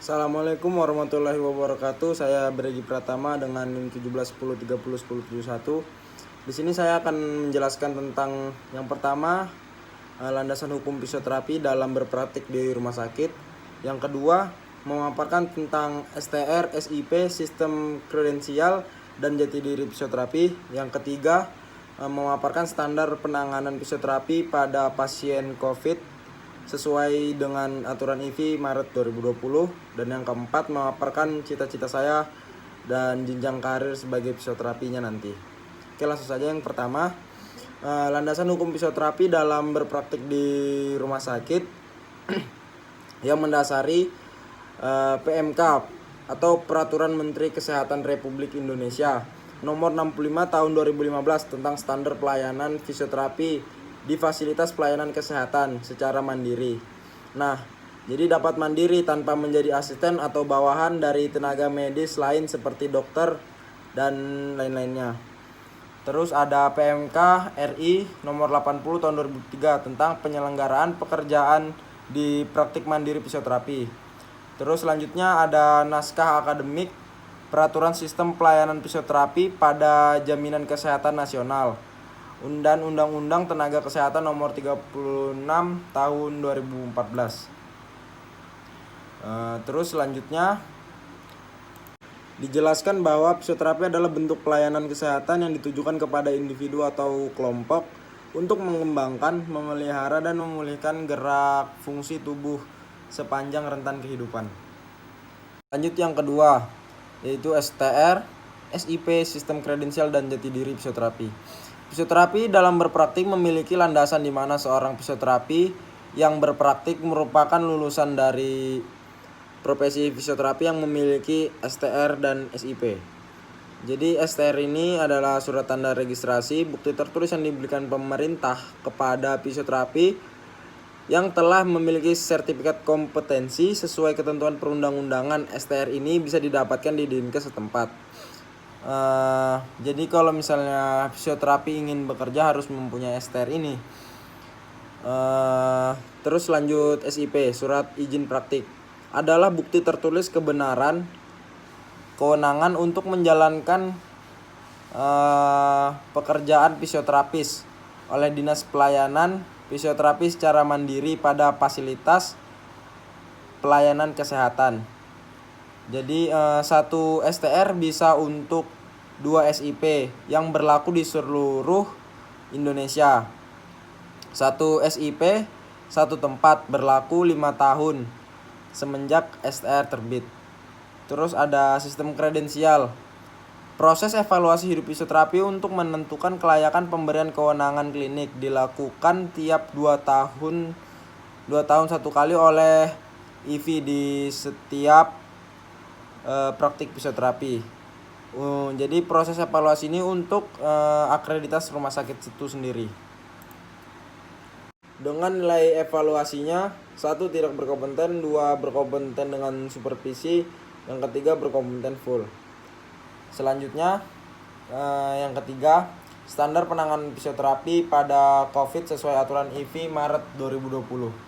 Assalamualaikum warahmatullahi wabarakatuh. Saya Bregi Pratama dengan NIM 1710301071. Di sini saya akan menjelaskan tentang yang pertama, landasan hukum fisioterapi dalam berpraktik di rumah sakit. Yang kedua, memaparkan tentang STR, SIP, sistem kredensial dan jati diri fisioterapi. Yang ketiga, memaparkan standar penanganan fisioterapi pada pasien COVID sesuai dengan aturan IV Maret 2020. Dan yang keempat, memaparkan cita-cita saya dan jenjang karir sebagai fisioterapinya nanti. Oke, langsung saja. Yang pertama, landasan hukum fisioterapi dalam berpraktik di rumah sakit yang mendasari PMK atau Peraturan Menteri Kesehatan Republik Indonesia Nomor 65 Tahun 2015 tentang standar pelayanan fisioterapi di fasilitas pelayanan kesehatan secara mandiri. Nah, jadi dapat mandiri tanpa menjadi asisten atau bawahan dari tenaga medis lain seperti dokter dan lain-lainnya. Terus ada PMK RI nomor 80 tahun 2003 tentang penyelenggaraan pekerjaan di praktik mandiri fisioterapi. Terus selanjutnya ada naskah akademik Peraturan Sistem Pelayanan Fisioterapi pada Jaminan Kesehatan Nasional dan Undang-Undang Tenaga Kesehatan nomor 36 tahun 2014. Terus selanjutnya dijelaskan bahwa fisioterapi adalah bentuk pelayanan kesehatan yang ditujukan kepada individu atau kelompok untuk mengembangkan, memelihara, dan memulihkan gerak fungsi tubuh sepanjang rentan kehidupan. Lanjut yang kedua, yaitu STR, SIP, sistem kredensial dan jati diri fisioterapi. Fisioterapi dalam berpraktik memiliki landasan di mana seorang fisioterapi yang berpraktik merupakan lulusan dari profesi fisioterapi yang memiliki STR dan SIP. Jadi STR ini adalah surat tanda registrasi bukti tertulis yang diberikan pemerintah kepada fisioterapi yang telah memiliki sertifikat kompetensi sesuai ketentuan perundang-undangan. STR ini bisa didapatkan di Dinkes setempat. Jadi kalau misalnya fisioterapi ingin bekerja harus mempunyai STR ini. Terus lanjut SIP, surat izin praktik, adalah bukti tertulis kebenaran kewenangan untuk menjalankan pekerjaan fisioterapis oleh Dinas Pelayanan Fisioterapi secara mandiri pada fasilitas pelayanan kesehatan. Jadi satu STR bisa untuk 2 SIP yang berlaku di seluruh Indonesia. Satu SIP satu tempat berlaku 5 tahun semenjak STR terbit. Terus ada sistem kredensial. Proses evaluasi hidup fisioterapi untuk menentukan kelayakan pemberian kewenangan klinik dilakukan tiap 2 tahun satu kali oleh IV di setiap praktik fisioterapi. Jadi proses evaluasi ini untuk akreditasi rumah sakit itu sendiri. Dengan nilai evaluasinya 1 tidak berkompeten, 2 berkompeten dengan supervisi, yang ketiga berkompeten full. Selanjutnya yang ketiga, standar penanganan fisioterapi pada COVID sesuai aturan IV Maret 2020.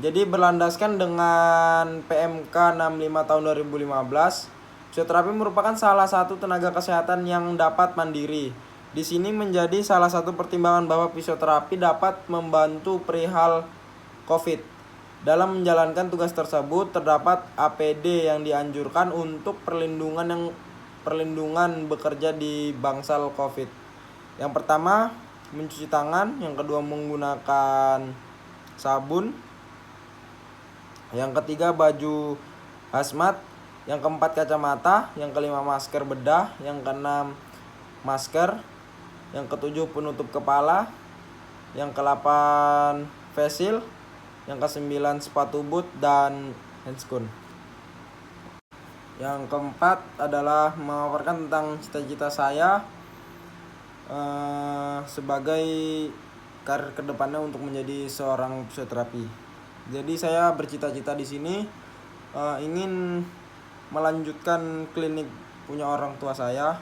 Jadi berlandaskan dengan PMK 65 tahun 2015, fisioterapi merupakan salah satu tenaga kesehatan yang dapat mandiri. Di sini menjadi salah satu pertimbangan bahwa fisioterapi dapat membantu perihal COVID. Dalam menjalankan tugas tersebut terdapat APD yang dianjurkan untuk perlindungan bekerja di bangsal COVID. Yang pertama, mencuci tangan, yang kedua menggunakan sabun, yang ketiga baju hazmat, yang keempat kacamata, yang kelima masker bedah, yang keenam masker, yang ketujuh penutup kepala, yang kedelapan face shield, yang kesembilan sepatu boot dan handscoon. Yang keempat adalah memaparkan tentang cita-cita saya sebagai karir kedepannya untuk menjadi seorang fisioterapi. Jadi saya bercita-cita di sini ingin melanjutkan klinik punya orang tua saya,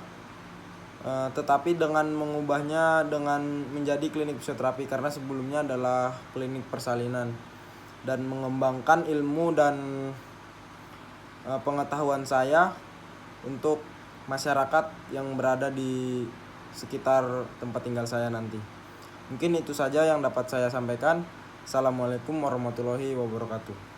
tetapi dengan mengubahnya dengan menjadi klinik fisioterapi karena sebelumnya adalah klinik persalinan, dan mengembangkan ilmu dan pengetahuan saya untuk masyarakat yang berada di sekitar tempat tinggal saya nanti. Mungkin itu saja yang dapat saya sampaikan. Assalamualaikum warahmatullahi wabarakatuh.